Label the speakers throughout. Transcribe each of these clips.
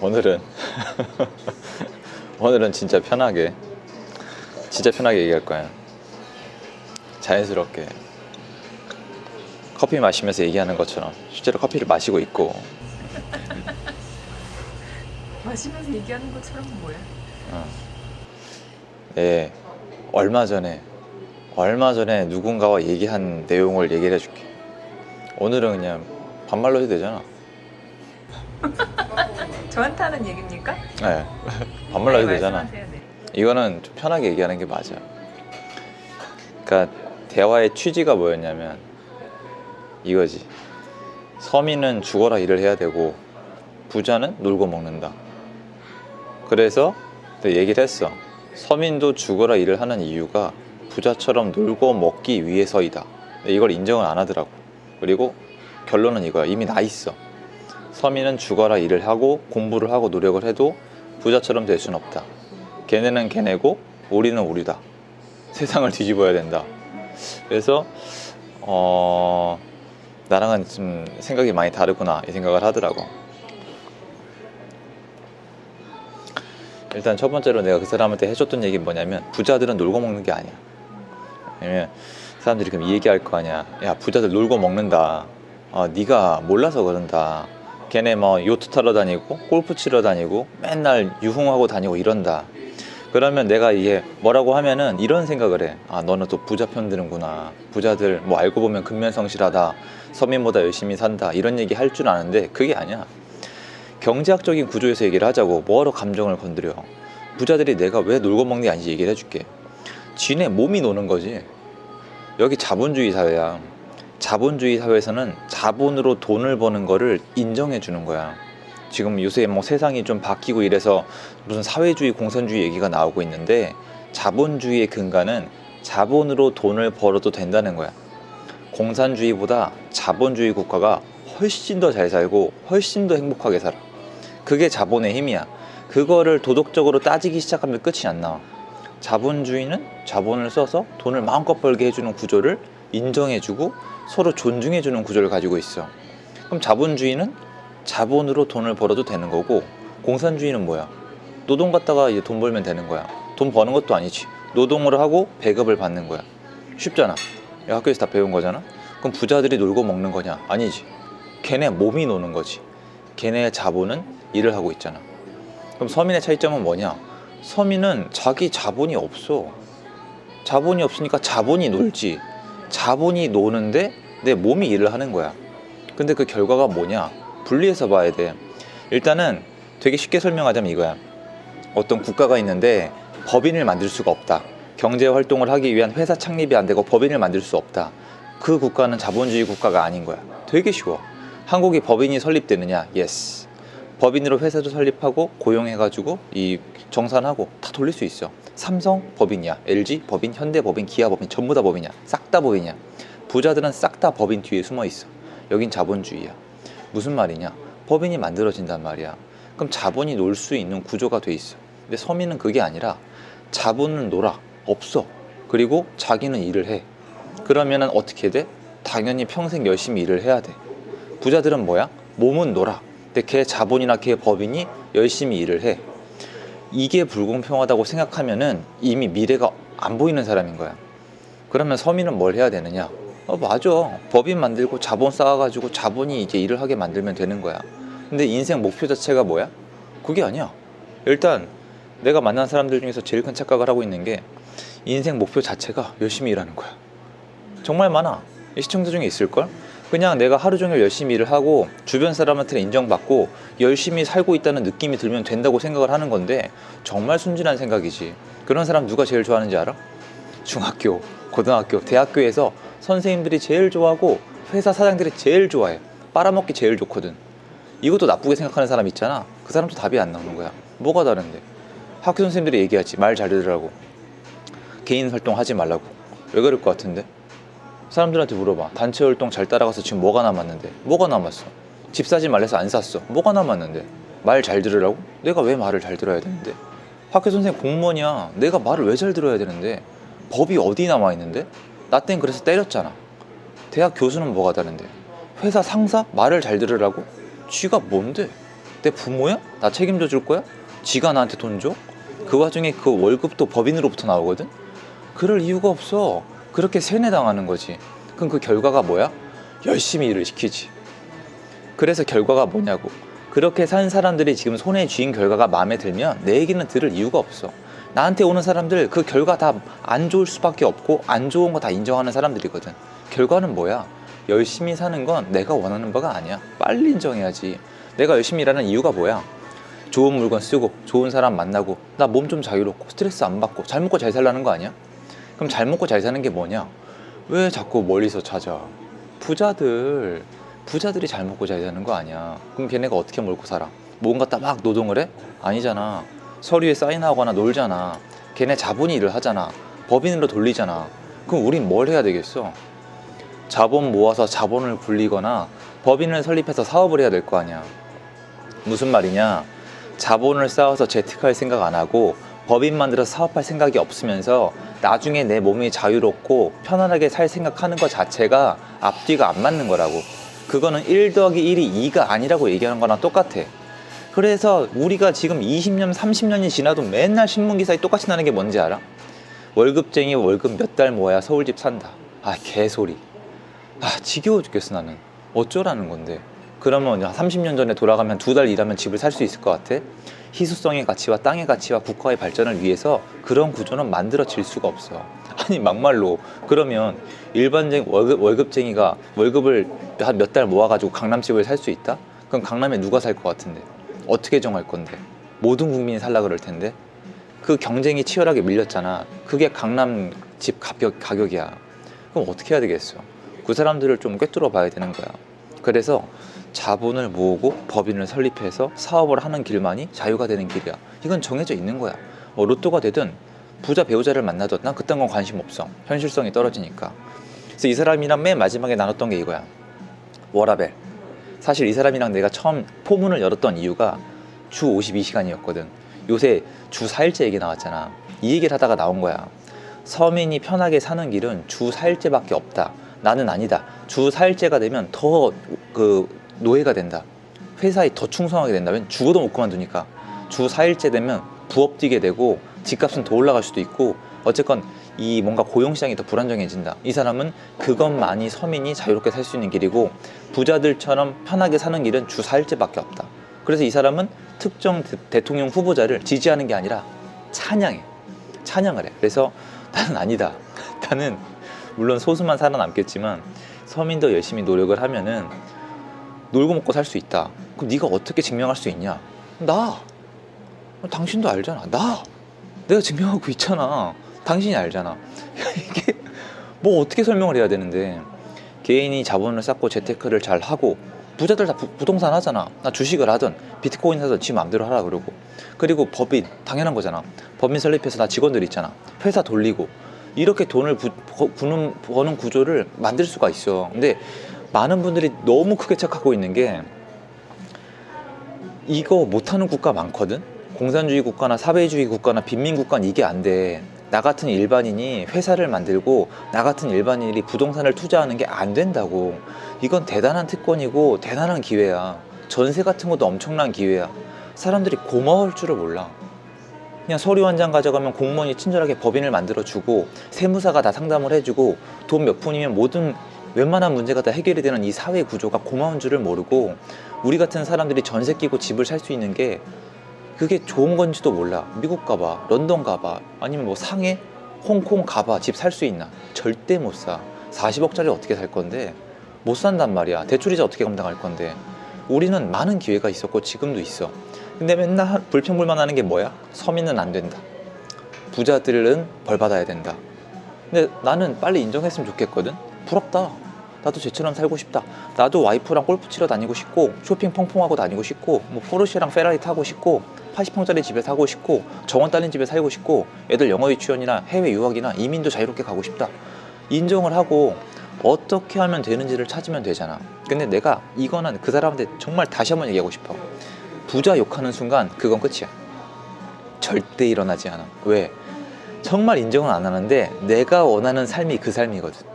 Speaker 1: 오늘은 오늘은 진짜 편하게 얘기할 거야. 자연스럽게 커피 마시면서 얘기하는 것처럼 실제로 커피를 마시고 있고.
Speaker 2: 마시면서 얘기하는 것처럼 뭐야?
Speaker 1: 네, 얼마 전에 누군가와 얘기한 내용을 얘기를 해줄게. 오늘은 그냥 반말로 해도 되잖아.
Speaker 2: 저한테 하는 얘기입니까?
Speaker 1: 네, 반말로 해도 되잖아.
Speaker 2: 말씀하세요, 네.
Speaker 1: 이거는 좀 편하게 얘기하는 게 맞아. 그러니까 대화의 취지가 뭐였냐면 이거지. 서민은 죽어라 일을 해야 되고 부자는 놀고 먹는다. 그래서 내가 얘기를 했어. 서민도 죽어라 일을 하는 이유가 부자처럼 놀고 먹기 위해서이다. 이걸 인정을 안 하더라고. 그리고 결론은 이거야. 이미 나 있어. 서민은 죽어라 일을 하고 공부를 하고 노력을 해도 부자처럼 될 수는 없다. 걔네는 걔네고 우리는 우리다. 세상을 뒤집어야 된다. 그래서 나랑은 좀 생각이 많이 다르구나 이 생각을 하더라고. 일단 첫 번째로 내가 그 사람한테 해줬던 얘기는 뭐냐면 부자들은 놀고 먹는 게 아니야. 왜냐면 사람들이 그럼 이 얘기할 거 아니야. 야, 부자들 놀고 먹는다. 네가 몰라서 그런다. 걔네 뭐 요트 타러 다니고 골프 치러 다니고 맨날 유흥하고 다니고 이런다. 그러면 내가 이게 뭐라고 하면은 이런 생각을 해. 너는 또 부자 편 드는구나. 부자들 뭐 알고 보면 근면성실하다. 서민보다 열심히 산다. 이런 얘기 할 줄 아는데 그게 아니야. 경제학적인 구조에서 얘기를 하자고. 뭐하러 감정을 건드려. 부자들이 내가 왜 놀고 먹는 게 아닌지 얘기를 해줄게. 지네 몸이 노는 거지. 여기 자본주의 사회야. 자본주의 사회에서는 자본으로 돈을 버는 거를 인정해 주는 거야. 지금 요새 뭐 세상이 좀 바뀌고 이래서 무슨 사회주의, 공산주의 얘기가 나오고 있는데 자본주의의 근간은 자본으로 돈을 벌어도 된다는 거야. 공산주의보다 자본주의 국가가 훨씬 더 잘 살고 훨씬 더 행복하게 살아. 그게 자본의 힘이야. 그거를 도덕적으로 따지기 시작하면 끝이 안 나와. 자본주의는 자본을 써서 돈을 마음껏 벌게 해주는 구조를 인정해주고 서로 존중해주는 구조를 가지고 있어. 그럼 자본주의는 자본으로 돈을 벌어도 되는 거고, 공산주의는 뭐야? 노동 갖다가 이제 돈 벌면 되는 거야. 돈 버는 것도 아니지. 노동을 하고 배급을 받는 거야. 쉽잖아. 학교에서 다 배운 거잖아. 그럼 부자들이 놀고 먹는 거냐? 아니지. 걔네 몸이 노는 거지. 걔네의 자본은 일을 하고 있잖아. 그럼 서민의 차이점은 뭐냐? 서민은 자기 자본이 없어. 자본이 없으니까 자본이 놀지. 자본이 노는데 내 몸이 일을 하는 거야. 근데 그 결과가 뭐냐? 분리해서 봐야 돼. 일단은 되게 쉽게 설명하자면 이거야. 어떤 국가가 있는데 법인을 만들 수가 없다. 경제 활동을 하기 위한 회사 창립이 안 되고 법인을 만들 수 없다. 그 국가는 자본주의 국가가 아닌 거야. 되게 쉬워. 한국이 법인이 설립되느냐? 예스. 법인으로 회사도 설립하고 고용해가지고 이 정산하고 다 돌릴 수 있어. 삼성 법인이야. LG 법인, 현대 법인, 기아 법인 전부 다 법인이야. 싹 다 법인이야. 부자들은 싹 다 법인 뒤에 숨어 있어. 여긴 자본주의야. 무슨 말이냐? 법인이 만들어진단 말이야. 그럼 자본이 놀 수 있는 구조가 돼 있어. 근데 서민은 그게 아니라 자본은 놀아. 없어. 그리고 자기는 일을 해. 그러면은 어떻게 돼? 당연히 평생 열심히 일을 해야 돼. 부자들은 뭐야? 몸은 놀아. 근데 걔 자본이나 걔 법인이 열심히 일을 해. 이게 불공평하다고 생각하면은 이미 미래가 안 보이는 사람인 거야. 그러면 서민은 뭘 해야 되느냐? 맞아. 법인 만들고 자본 쌓아가지고 자본이 이제 일을 하게 만들면 되는 거야. 근데 인생 목표 자체가 뭐야? 그게 아니야. 일단 내가 만난 사람들 중에서 제일 큰 착각을 하고 있는 게 인생 목표 자체가 열심히 일하는 거야. 정말 많아. 시청자 중에 있을걸? 그냥 내가 하루 종일 열심히 일을 하고 주변 사람한테 인정받고 열심히 살고 있다는 느낌이 들면 된다고 생각을 하는 건데 정말 순진한 생각이지. 그런 사람 누가 제일 좋아하는지 알아? 중학교, 고등학교, 대학교에서 선생님들이 제일 좋아하고 회사 사장들이 제일 좋아해. 빨아먹기 제일 좋거든. 이것도 나쁘게 생각하는 사람 있잖아. 그 사람도 답이 안 나오는 거야. 뭐가 다른데? 학교 선생님들이 얘기하지. 말 잘 들으라고. 개인 활동 하지 말라고. 왜 그럴 것 같은데? 사람들한테 물어봐. 단체 활동 잘 따라가서 지금 뭐가 남았는데? 뭐가 남았어? 집 사지 말래서 안 샀어. 뭐가 남았는데? 말 잘 들으라고? 내가 왜 말을 잘 들어야 되는데? 학교 선생님 공무원이야. 내가 말을 왜 잘 들어야 되는데? 법이 어디 남아있는데? 나 땐 그래서 때렸잖아. 대학 교수는 뭐가 다른데? 회사 상사? 말을 잘 들으라고? 쥐가 뭔데? 내 부모야? 나 책임져 줄 거야? 지가 나한테 돈 줘? 그 와중에 그 월급도 법인으로부터 나오거든? 그럴 이유가 없어. 그렇게 세뇌당하는 거지. 그럼 그 결과가 뭐야? 열심히 일을 시키지. 그래서 결과가 뭐냐고. 그렇게 산 사람들이 지금 손에 쥐인 결과가 마음에 들면 내 얘기는 들을 이유가 없어. 나한테 오는 사람들 그 결과 다 안 좋을 수밖에 없고 안 좋은 거 다 인정하는 사람들이거든. 결과는 뭐야? 열심히 사는 건 내가 원하는 바가 아니야. 빨리 인정해야지. 내가 열심히 일하는 이유가 뭐야? 좋은 물건 쓰고 좋은 사람 만나고 나 몸 좀 자유롭고 스트레스 안 받고 잘 먹고 잘 살라는 거 아니야? 그럼 잘 먹고 잘 사는 게 뭐냐? 왜 자꾸 멀리서 찾아? 부자들이 잘 먹고 잘 사는 거 아니야. 그럼 걔네가 어떻게 먹고 살아? 몸 갖다 막 노동을 해? 아니잖아. 서류에 사인하거나 놀잖아. 걔네 자본이 일을 하잖아. 법인으로 돌리잖아. 그럼 우린 뭘 해야 되겠어? 자본 모아서 자본을 굴리거나 법인을 설립해서 사업을 해야 될 거 아니야. 무슨 말이냐? 자본을 쌓아서 재테크할 생각 안 하고 법인 만들어서 사업할 생각이 없으면서 나중에 내 몸이 자유롭고 편안하게 살 생각하는 것 자체가 앞뒤가 안 맞는 거라고. 그거는 1 더하기 1이 2가 아니라고 얘기하는 거랑 똑같아. 그래서 우리가 지금 20년, 30년이 지나도 맨날 신문기사에 똑같이 나는 게 뭔지 알아? 월급쟁이 월급 몇 달 모아야 서울집 산다. 아, 개소리. 아, 지겨워 죽겠어 나는. 어쩌라는 건데. 그러면 30년 전에 돌아가면 2달 일하면 집을 살 수 있을 것 같아? 희소성의 가치와 땅의 가치와 국가의 발전을 위해서 그런 구조는 만들어질 수가 없어. 아니 막말로 그러면 일반적인 월급쟁이가 월급을 한 몇 달 모아가지고 강남집을 살 수 있다? 그럼 강남에 누가 살 것 같은데? 어떻게 정할 건데? 모든 국민이 살라 그럴 텐데? 그 경쟁이 치열하게 밀렸잖아. 그게 강남집 가격이야. 그럼 어떻게 해야 되겠어? 그 사람들을 좀 꿰뚫어 봐야 되는 거야. 그래서 자본을 모으고 법인을 설립해서 사업을 하는 길만이 자유가 되는 길이야. 이건 정해져 있는 거야. 뭐 로또가 되든 부자 배우자를 만나든 난 그딴 건 관심 없어. 현실성이 떨어지니까. 그래서 이 사람이랑 맨 마지막에 나눴던 게 이거야. 워라벨. 사실 이 사람이랑 내가 처음 포문을 열었던 이유가 주 52시간이었거든. 요새 주 4일째 얘기 나왔잖아. 이 얘기를 하다가 나온 거야. 서민이 편하게 사는 길은 주 4일째밖에 없다. 나는 아니다. 주 4일째가 되면 더 노예가 된다. 회사에 더 충성하게 된다. 왜? 죽어도 못 그만두니까. 주 4일째 되면 부업 뛰게 되고 집값은 더 올라갈 수도 있고 어쨌건 이 뭔가 고용시장이 더 불안정해진다. 이 사람은 그것만이 서민이 자유롭게 살 수 있는 길이고 부자들처럼 편하게 사는 길은 주 4일째밖에 없다. 그래서 이 사람은 특정 대통령 후보자를 지지하는 게 아니라 찬양을 해. 그래서 나는 아니다. 나는 물론 소수만 살아남겠지만 서민도 열심히 노력을 하면은 놀고 먹고 살 수 있다. 그럼 네가 어떻게 증명할 수 있냐? 나. 당신도 알잖아. 내가 증명하고 있잖아. 당신이 알잖아. 이게 뭐 어떻게 설명을 해야 되는데 개인이 자본을 쌓고 재테크를 잘 하고 부자들 다 부동산 하잖아. 나 주식을 하든 비트코인 사든 지 마음대로 하라 그러고. 그리고 법인 당연한 거잖아. 법인 설립해서 나 직원들 있잖아. 회사 돌리고 이렇게 돈을 버는 구조를 만들 수가 있어. 근데 많은 분들이 너무 크게 착각하고 있는 게 이거 못하는 국가 많거든. 공산주의 국가나 사회주의 국가나 빈민국가는 이게 안 돼. 나 같은 일반인이 회사를 만들고 나 같은 일반인이 부동산을 투자하는 게 안 된다고. 이건 대단한 특권이고 대단한 기회야. 전세 같은 것도 엄청난 기회야. 사람들이 고마울 줄을 몰라. 그냥 서류 한 장 가져가면 공무원이 친절하게 법인을 만들어주고 세무사가 다 상담을 해주고 돈 몇 푼이면 모든 웬만한 문제가 다 해결이 되는 이 사회 구조가 고마운 줄을 모르고 우리 같은 사람들이 전세 끼고 집을 살 수 있는 게 그게 좋은 건지도 몰라. 미국 가봐, 런던 가봐, 아니면 뭐 상해, 홍콩 가봐. 집 살 수 있나? 절대 못 사. 40억짜리 어떻게 살 건데? 못 산단 말이야. 대출이자 어떻게 감당할 건데? 우리는 많은 기회가 있었고 지금도 있어. 근데 맨날 불평불만하는 게 뭐야? 서민은 안 된다. 부자들은 벌 받아야 된다. 근데 나는 빨리 인정했으면 좋겠거든. 부럽다. 나도 쟤처럼 살고 싶다. 나도 와이프랑 골프 치러 다니고 싶고 쇼핑 펑펑하고 다니고 싶고 뭐 포르쉐랑 페라리 타고 싶고 80평짜리 집에 사고 싶고 정원 딸린 집에 살고 싶고 애들 영어 유치원이나 해외 유학이나 이민도 자유롭게 가고 싶다. 인정을 하고 어떻게 하면 되는지를 찾으면 되잖아. 근데 내가 이거는 그 사람한테 정말 다시 한번 얘기하고 싶어. 부자 욕하는 순간 그건 끝이야. 절대 일어나지 않아. 왜? 정말 인정은 안 하는데 내가 원하는 삶이 그 삶이거든.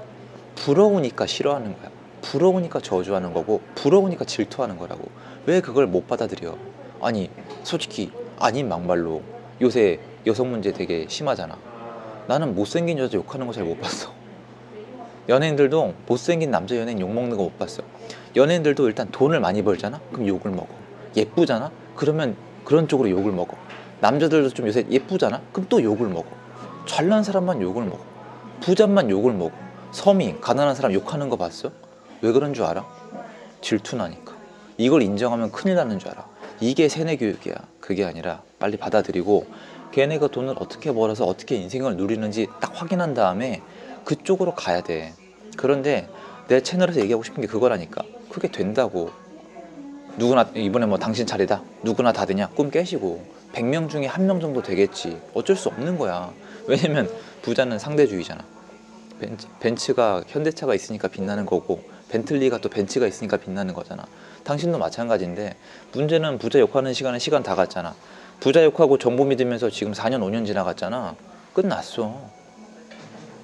Speaker 1: 부러우니까 싫어하는 거야. 부러우니까 저주하는 거고 부러우니까 질투하는 거라고. 왜 그걸 못 받아들여? 아니 솔직히 아닌 막말로 요새 여성 문제 되게 심하잖아. 나는 못생긴 여자 욕하는 거 잘 못 봤어. 연예인들도 못생긴 남자 연예인 욕먹는 거 못 봤어. 연예인들도 일단 돈을 많이 벌잖아? 그럼 욕을 먹어. 예쁘잖아? 그러면 그런 쪽으로 욕을 먹어. 남자들도 좀 요새 예쁘잖아? 그럼 또 욕을 먹어. 잘난 사람만 욕을 먹어. 부자만 욕을 먹어. 서민, 가난한 사람 욕하는 거 봤어? 왜 그런 줄 알아? 질투나니까. 이걸 인정하면 큰일 나는 줄 알아. 이게 세뇌 교육이야. 그게 아니라 빨리 받아들이고 걔네가 돈을 어떻게 벌어서 어떻게 인생을 누리는지 딱 확인한 다음에 그쪽으로 가야 돼. 그런데 내 채널에서 얘기하고 싶은 게 그거라니까. 그게 된다고. 누구나 이번에 뭐 당신 차례다. 누구나 다 되냐? 꿈 깨시고 100명 중에 1명 정도 되겠지. 어쩔 수 없는 거야. 왜냐면 부자는 상대주의잖아. 벤츠가 현대차가 있으니까 빛나는 거고 벤틀리가 또 벤츠가 있으니까 빛나는 거잖아. 당신도 마찬가지인데 문제는 부자 욕하는 시간은 시간 다 갔잖아. 부자 욕하고 정보 믿으면서 지금 4년 5년 지나갔잖아. 끝났어.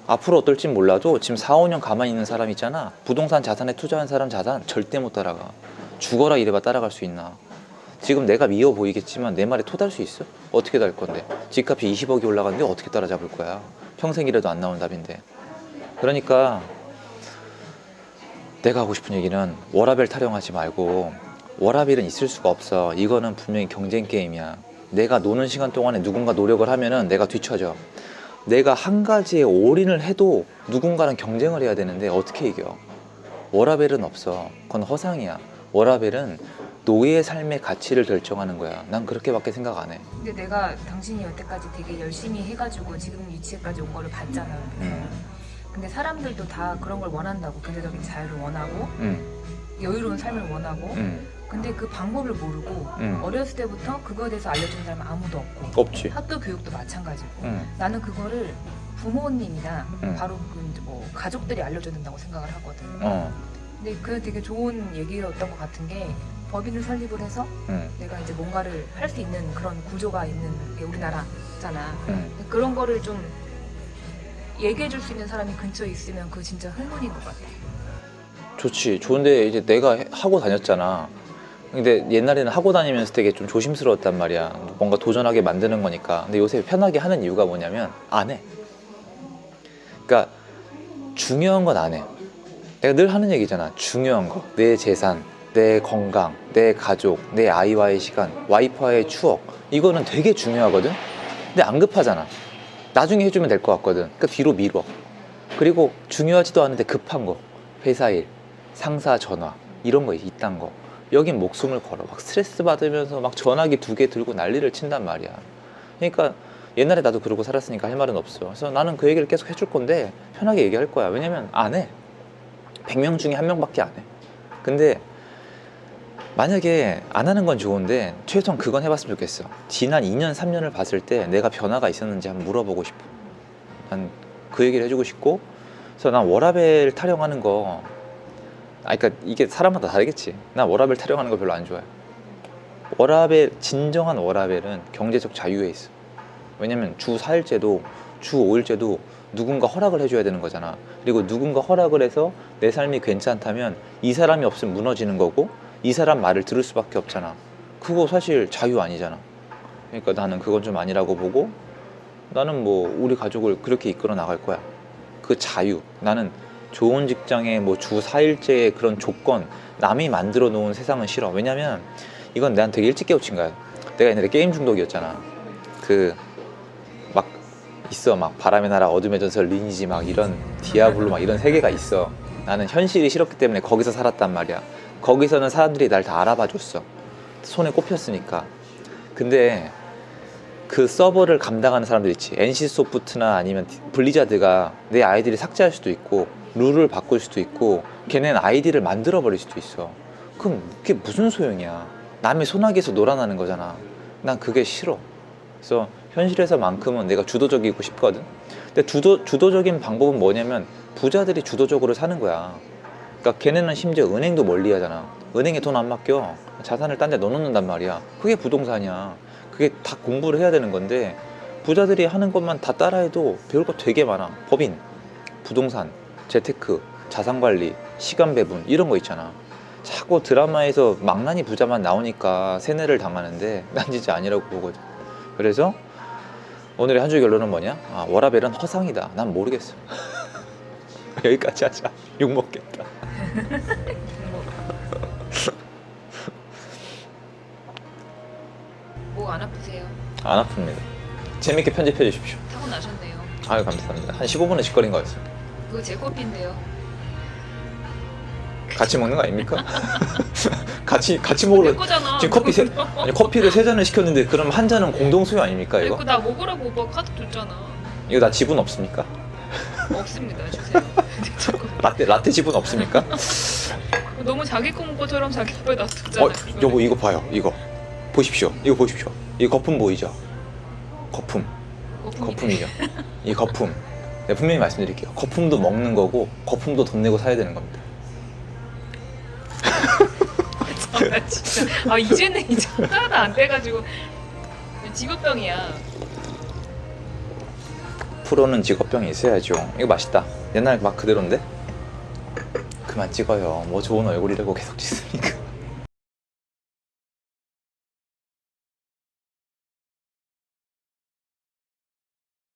Speaker 1: 앞으로 어떨진 몰라도 지금 4, 5년 가만히 있는 사람 있잖아. 부동산 자산에 투자한 사람 자산 절대 못 따라가. 죽어라 이래봐 따라갈 수 있나. 지금 내가 미워 보이겠지만 내 말에 토달 수 있어? 어떻게 달 건데? 집값이 20억이 올라갔는데 어떻게 따라잡을 거야? 평생이라도 안 나온 답인데. 그러니까 내가 하고 싶은 얘기는 워라밸 타령하지 말고 워라밸은 있을 수가 없어. 이거는 분명히 경쟁 게임이야. 내가 노는 시간 동안에 누군가 노력을 하면은 내가 뒤처져. 내가 한 가지에 올인을 해도 누군가랑 경쟁을 해야 되는데 어떻게 이겨? 워라밸은 없어. 그건 허상이야. 워라밸은 노예의 삶의 가치를 결정하는 거야. 난 그렇게밖에 생각 안 해.
Speaker 2: 근데 내가 당신이 여태까지 되게 열심히 해가지고 지금 위치까지 온 거를 봤잖아. 근데 사람들도 다 그런 걸 원한다고. 경제적인 자유를 원하고 여유로운 삶을 원하고 근데 그 방법을 모르고 어렸을 때부터 그거에 대해서 알려준 사람은 아무도 없고
Speaker 1: 없지.
Speaker 2: 학교 교육도 마찬가지고 나는 그거를 부모님이나 바로 뭐 가족들이 알려줘야 된다고 생각을 하거든. 근데 그게 되게 좋은 얘기였던 것 같은 게 법인을 설립을 해서 내가 이제 뭔가를 할 수 있는 그런 구조가 있는 게 우리나라잖아. 근데 그런 거를 좀 얘기해 줄 수 있는 사람이 근처에 있으면 그거 진짜 행운인 것 같아.
Speaker 1: 좋지. 좋은데 이제 내가 하고 다녔잖아. 근데 옛날에는 하고 다니면서 되게 좀 조심스러웠단 말이야. 뭔가 도전하게 만드는 거니까. 근데 요새 편하게 하는 이유가 뭐냐면 안 해. 그러니까 중요한 건 안 해. 내가 늘 하는 얘기잖아. 중요한 거. 내 재산, 내 건강, 내 가족, 내 아이와의 시간, 와이프와의 추억. 이거는 되게 중요하거든. 근데 안 급하잖아. 나중에 해주면 될 것 같거든. 그러니까 뒤로 미뤄. 그리고 중요하지도 않은데 급한 거. 회사 일, 상사 전화 이런 거 이딴 거. 여긴 목숨을 걸어. 막 스트레스 받으면서 막 전화기 2개 들고 난리를 친단 말이야. 그러니까 옛날에 나도 그러고 살았으니까 할 말은 없어. 그래서 나는 그 얘기를 계속 해줄 건데 편하게 얘기할 거야. 왜냐면 안 해. 100명 중에 1명밖에 안 해. 근데 만약에 안 하는 건 좋은데 최소한 그건 해봤으면 좋겠어. 지난 2년 3년을 봤을 때 내가 변화가 있었는지 한번 물어보고 싶어. 난 그 얘기를 해주고 싶고. 그래서 난 워라밸 타령하는 거 그러니까 이게 사람마다 다르겠지. 난 워라밸 타령하는 거 별로 안 좋아해. 워라밸, 진정한 워라밸은 경제적 자유에 있어. 왜냐면 주 4일제도 주 5일제도 누군가 허락을 해줘야 되는 거잖아. 그리고 누군가 허락을 해서 내 삶이 괜찮다면 이 사람이 없으면 무너지는 거고 이 사람 말을 들을 수밖에 없잖아. 그거 사실 자유 아니잖아. 그러니까 나는 그건 좀 아니라고 보고 나는 뭐 우리 가족을 그렇게 이끌어 나갈 거야. 그 자유. 나는 좋은 직장에 뭐 주 4일제의 그런 조건 남이 만들어 놓은 세상은 싫어. 왜냐면 이건 내가 되게 일찍 깨우친 거야. 내가 옛날에 게임 중독이었잖아. 그 막 있어. 막 바람의 나라, 어둠의 전설, 리니지 막 이런 디아블로 막 이런 세계가 있어. 나는 현실이 싫었기 때문에 거기서 살았단 말이야. 거기서는 사람들이 날 다 알아봐 줬어. 손에 꼽혔으니까. 근데 그 서버를 감당하는 사람들 있지. NC소프트나 아니면 블리자드가 내 아이디를 삭제할 수도 있고 룰을 바꿀 수도 있고 걔네는 아이디를 만들어 버릴 수도 있어. 그럼 그게 무슨 소용이야. 남의 소나기에서 놀아나는 거잖아. 난 그게 싫어. 그래서 현실에서만큼은 내가 주도적이고 싶거든. 근데 주도적인 방법은 뭐냐면 부자들이 주도적으로 사는 거야. 그러니까 걔네는 심지어 은행도 멀리 하잖아. 은행에 돈 안 맡겨. 자산을 딴 데 넣어놓는단 말이야. 그게 부동산이야. 그게 다 공부를 해야 되는 건데 부자들이 하는 것만 다 따라해도 배울 거 되게 많아. 법인, 부동산, 재테크, 자산관리, 시간 배분 이런 거 있잖아. 자꾸 드라마에서 망나니 부자만 나오니까 세뇌를 당하는데 난 진짜 아니라고 보거든. 그래서 오늘의 한 줄 결론은 뭐냐? 아, 워라벨은 허상이다. 난 모르겠어. 여기까지 하자. 욕 먹겠다.
Speaker 2: 목 안 아프세요?
Speaker 1: 안 아픕니다. 재밌게 편집해 주십시오.
Speaker 2: 타고 나셨네요.
Speaker 1: 아유 감사합니다. 한 15분은 짓거린 거였어요.
Speaker 2: 그거 제 커피인데요.
Speaker 1: 같이 먹는 거 아닙니까? 같이 먹으러
Speaker 2: 내 거잖아.
Speaker 1: 지금 아니, 커피를 3잔을 시켰는데 그럼 한 잔은 공동 소유 아닙니까 이거?
Speaker 2: 그거 나 먹으라고 오빠 카드 줬잖아.
Speaker 1: 이거 나 지분 없습니까?
Speaker 2: 없습니다. 주세요.
Speaker 1: 라떼 지분 없습니까?
Speaker 2: 너무 자기 거 먹은 것처럼 자기 거에 놔뒀잖아.
Speaker 1: 여보 이거 봐요. 이거 보십시오. 이거 보십시오. 이 거품 보이죠? 거품이죠. 이 거품. 내가 분명히 말씀드릴게요. 거품도 먹는 거고 거품도 돈 내고 사야 되는 겁니다.
Speaker 2: 아, 진짜. 아 이제는 이제 하나도 안 돼가지고 직업병이야.
Speaker 1: 프로는 직업병이 있어야죠. 이거 맛있다. 옛날 막 그대로인데? 그만 찍어요. 뭐 좋은 얼굴이라고 계속 찍습니까?